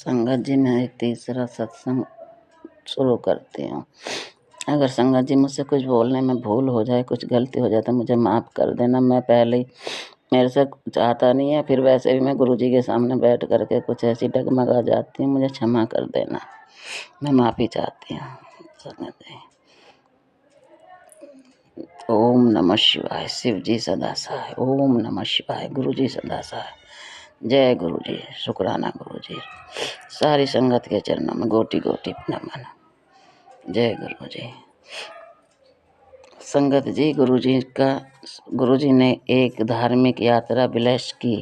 संगत जी मैं एक तीसरा सत्संग शुरू करती हूँ। अगर संगत जी मुझसे कुछ बोलने में भूल हो जाए, कुछ गलती हो जाए तो मुझे माफ़ कर देना। मैं पहले ही मेरे से कुछ आता नहीं है, फिर वैसे भी मैं गुरु जी के सामने बैठ करके कुछ ऐसी डगमगा जाती हूँ, मुझे क्षमा कर देना। मैं माफ़ी चाहती हूँ संगत जी। ओम नमः शिवाय। शिव जी सदा सहाय। ओम नमः शिवाय। गुरु जी सदा सहाय। जय गुरु जी। शुक्राना गुरु जी। सारी संगत के चरणों में गोटी गोटी नमन। जय गुरु जी। संगत जी, गुरु जी ने एक धार्मिक यात्रा विलास की।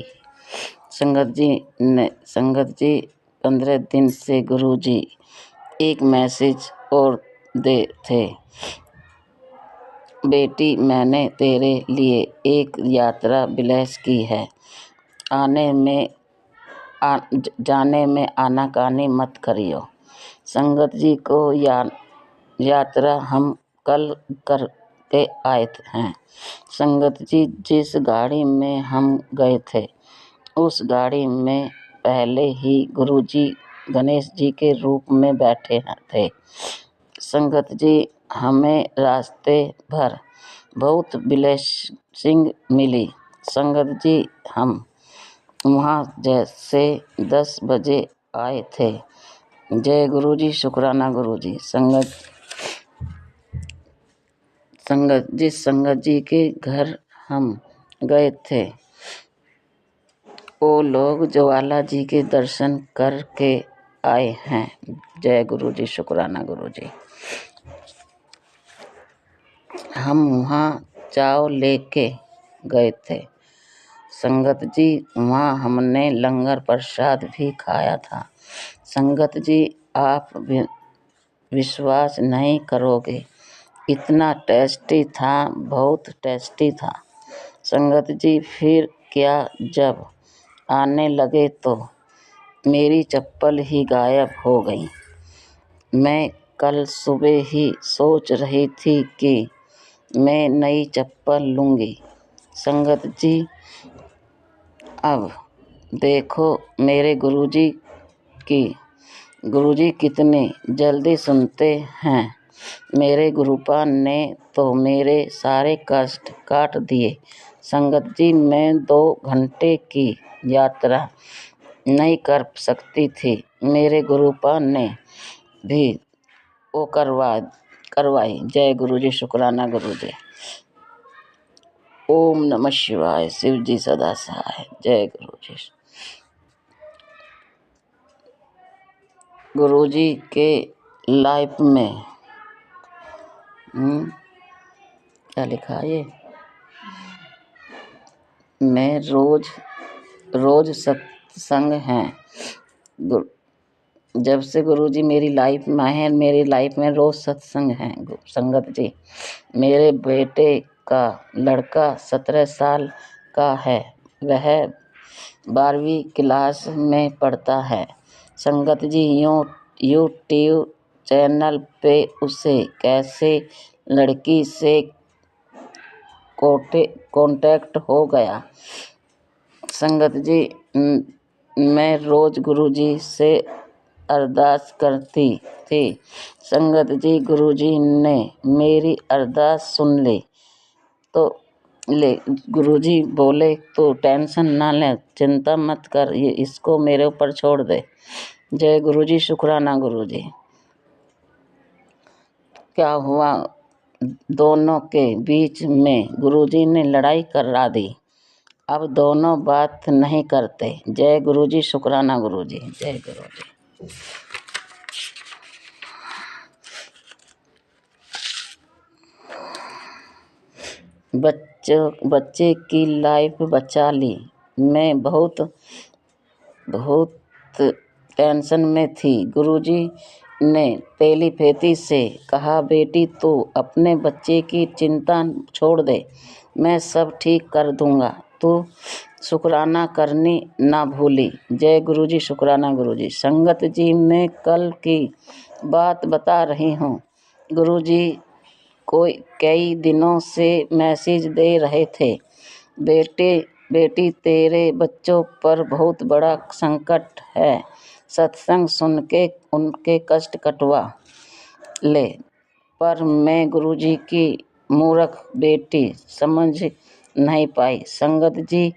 संगत जी 15 दिन से गुरु जी एक मैसेज और दे थे। बेटी, मैंने तेरे लिए एक यात्रा विलास की है। जाने में आनाकानी मत करियो। संगत जी को यात्रा हम कल करके आए हैं। संगत जी, जिस गाड़ी में हम गए थे उस गाड़ी में पहले ही गुरु जी गणेश जी के रूप में बैठे थे। संगत जी, हमें रास्ते भर बहुत ब्लेसिंग मिली। संगत जी, हम वहाँ जैसे 10 बजे आए थे। जय गुरु जी। शुक्राना गुरु जी। जिस संगत जी के घर हम गए थे वो लोग ज्वाला जी के दर्शन करके आए हैं। जय गुरु जी। शुक्राना गुरु जी। हम वहाँ चाव लेके गए थे। संगत जी, वहाँ हमने लंगर प्रसाद भी खाया था। संगत जी, आप विश्वास नहीं करोगे, इतना टेस्टी था, बहुत टेस्टी था। संगत जी, फिर क्या, जब आने लगे तो मेरी चप्पल ही गायब हो गई। मैं कल सुबह ही सोच रही थी कि मैं नई चप्पल लूँगी। संगत जी, अब देखो मेरे गुरुजी कितने जल्दी सुनते हैं। मेरे गुरुपा ने तो मेरे सारे कष्ट काट दिए। संगत जी, मैं 2 घंटे की यात्रा नहीं कर सकती थी। मेरे गुरुपा ने भी वो करवाई। जय गुरु जी। शुक्राना गुरु जी। ओम नमः शिवाय। शिव जी सदा सहाय। जय गुरु जी। गुरु जी के लाइफ में क्या लिखा है ये? मैं रोज सत्संग हैं। जब से गुरु जी मेरी लाइफ में आए हैं, मेरी लाइफ में रोज सत्संग हैं। संगत जी, मेरे बेटे का लड़का 17 साल का है। वह 12वीं क्लास में पढ़ता है। संगत जी, यूट्यूब चैनल पे उसे कैसे लड़की से कांटेक्ट हो गया। संगत जी, मैं रोज गुरु जी से अरदास करती थी। संगत जी, गुरु जी ने मेरी अरदास सुन ली तो गुरु जी बोले तो टेंशन ना ले, चिंता मत कर, ये इसको मेरे ऊपर छोड़ दे। जय गुरु जी। शुक्राना गुरु जी। क्या हुआ, दोनों के बीच में गुरु जी ने लड़ाई करा दी। अब दोनों बात नहीं करते। जय गुरु जी। शुक्राना गुरु जी। जय गुरु जी। बच्चे की लाइफ बचा ली। मैं बहुत टेंशन में थी। गुरुजी ने टेलीपैथी से कहा, बेटी तू अपने बच्चे की चिंता छोड़ दे, मैं सब ठीक कर दूंगा, तू शुक्राना करनी ना भूली। जय गुरुजी। शुक्राना गुरुजी। संगत जी, मैं कल की बात बता रही हूँ। गुरुजी कई दिनों से मैसेज दे रहे थे, बेटी तेरे बच्चों पर बहुत बड़ा संकट है। सत्संग सुन के उनके कष्ट कटवा ले। पर मैं गुरुजी की मूर्ख बेटी समझ नहीं पाई। संगत जी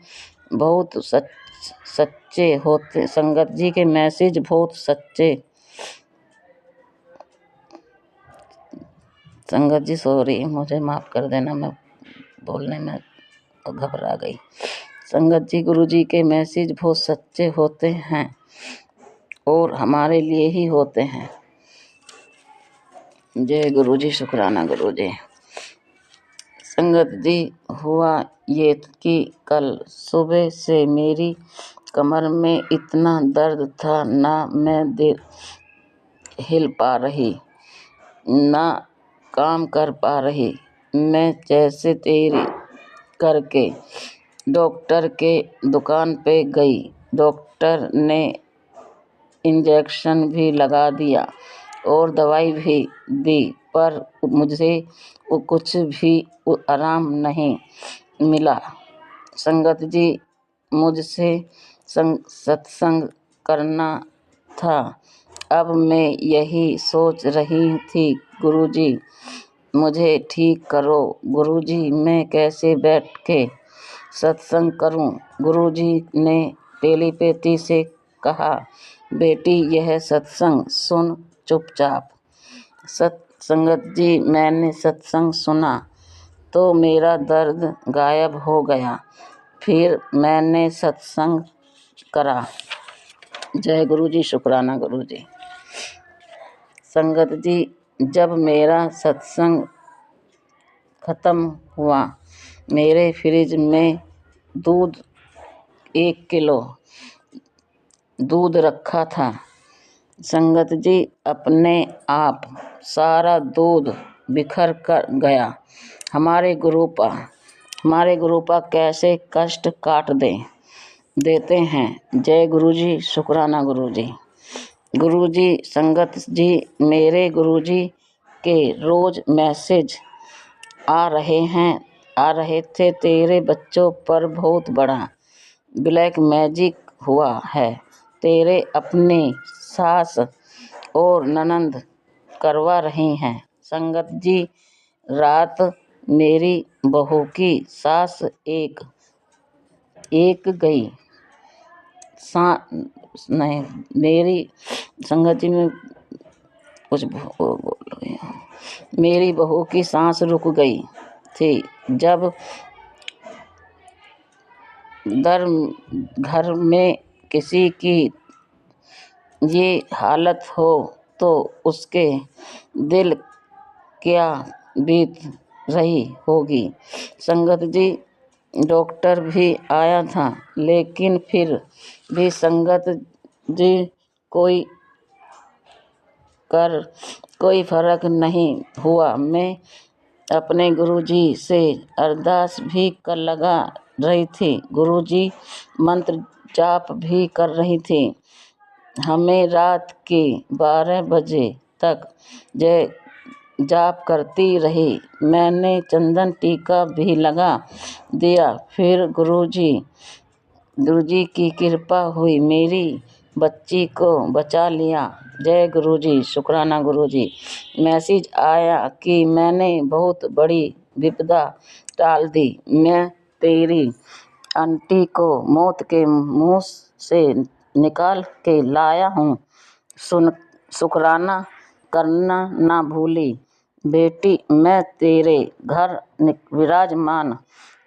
बहुत सच्चे होते, संगत जी के मैसेज बहुत सच्चे। संगत जी सॉरी, मुझे माफ़ कर देना, मैं बोलने में घबरा गई। संगत जी गुरुजी के मैसेज बहुत सच्चे होते हैं और हमारे लिए ही होते हैं। जय गुरुजी, शुक्राना गुरुजी। संगत जी हुआ ये कि कल सुबह से मेरी कमर में इतना दर्द था, ना मैं हिल पा रही, ना काम कर पा रही। मैं जैसे तेरी करके डॉक्टर के दुकान पे गई। डॉक्टर ने इंजेक्शन भी लगा दिया और दवाई भी दी, पर मुझे कुछ भी आराम नहीं मिला। संगत जी मुझसे सत्संग करना था। अब मैं यही सोच रही थी, गुरुजी मुझे ठीक करो। गुरुजी मैं कैसे बैठ के सत्संग करूं? गुरुजी ने टेलीपैथी से कहा, बेटी यह सत्संग सुन चुपचाप। संगत जी मैंने सत्संग सुना तो मेरा दर्द गायब हो गया। फिर मैंने सत्संग करा। जय गुरुजी, शुक्राना गुरुजी। संगत जी जब मेरा सत्संग खत्म हुआ, मेरे फ्रिज में 1 किलो दूध रखा था। संगत जी अपने आप सारा दूध बिखर कर गया। हमारे गुरुपा कैसे कष्ट काट देते हैं। जय गुरुजी, शुक्राना गुरुजी। गुरुजी संगत जी मेरे गुरुजी के रोज मैसेज आ रहे थे, तेरे बच्चों पर बहुत बड़ा ब्लैक मैजिक हुआ है। तेरे अपनी सास और ननंद करवा रही हैं। संगत जी रात मेरी बहू की सास एक गई। नहीं, मेरी संगत जी में कुछ बोल रही हूँ। मेरी बहू की सांस रुक गई थी। जब घर में किसी की ये हालत हो तो उसके दिल क्या बीत रही होगी। संगत जी डॉक्टर भी आया था, लेकिन फिर भी संगत जी कोई फर्क नहीं हुआ। मैं अपने गुरुजी से अरदास भी कर लगा रही थी। गुरुजी मंत्र जाप भी कर रही थी। हमें रात के 12 बजे तक जय जाप करती रही। मैंने चंदन टीका भी लगा दिया। फिर गुरुजी की कृपा हुई, मेरी बच्ची को बचा लिया। जय गुरुजी, शुक्राना गुरुजी। मैसेज आया कि मैंने बहुत बड़ी विपदा टाल दी। मैं तेरी आंटी को मौत के मुंह से निकाल के लाया हूँ। शुक्राना करना ना भूली। बेटी मैं तेरे घर विराजमान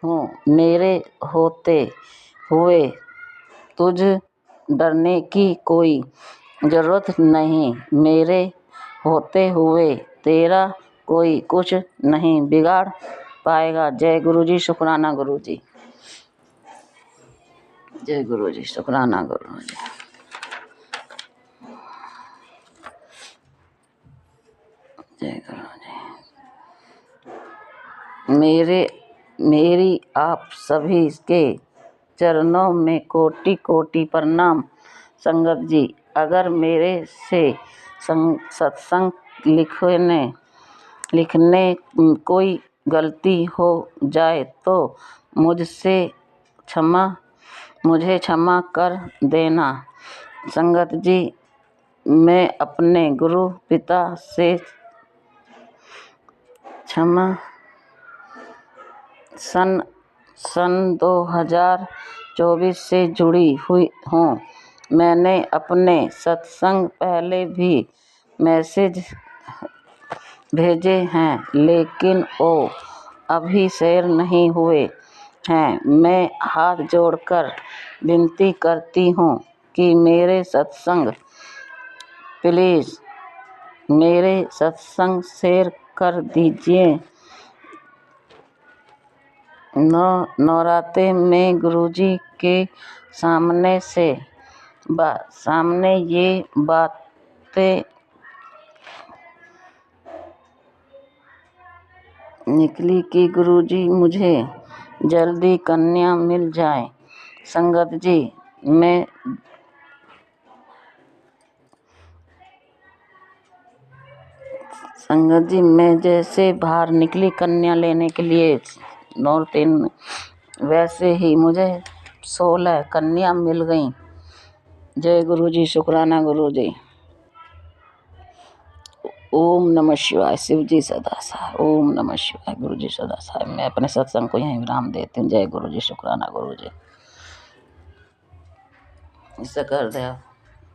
हूँ। मेरे होते हुए तुझ डरने की कोई ज़रूरत नहीं। मेरे होते हुए तेरा कोई कुछ नहीं बिगाड़ पाएगा। जय गुरुजी, शुक्राना गुरुजी। जय गुरुजी, शुक्राना गुरुजी। जय गुरुजी। मेरी आप सभी के चरणों में कोटि कोटि प्रणाम। संगत जी अगर मेरे से सत्संग लिखने कोई गलती हो जाए तो मुझे क्षमा कर देना। संगत जी, मैं अपने गुरु पिता से क्षमा सन 2024 से जुड़ी हुई हूँ। मैंने अपने सत्संग पहले भी मैसेज भेजे हैं, लेकिन वो अभी शेयर नहीं हुए हैं। मैं हाथ जोड़कर विनती करती हूँ कि मेरे सत्संग शेयर कर दीजिए। नवरात्रे में गुरुजी के सामने ये बातें निकली कि गुरुजी मुझे जल्दी कन्या मिल जाए। संगत जी, मैं जैसे बाहर निकली कन्या लेने के लिए नौरतेन में, वैसे ही मुझे 16 कन्या मिल गई। जय गुरुजी, शुक्राना गुरुजी। ओम नमः शिवाय। शिव जी सदा सहाय। ओम नमः शिवाय। गुरुजी सदा सहाय। मैं अपने सत्संग को यहीं विराम देती हूँ। जय गुरुजी, शुक्राना गुरुजी। इससे कर दे आप।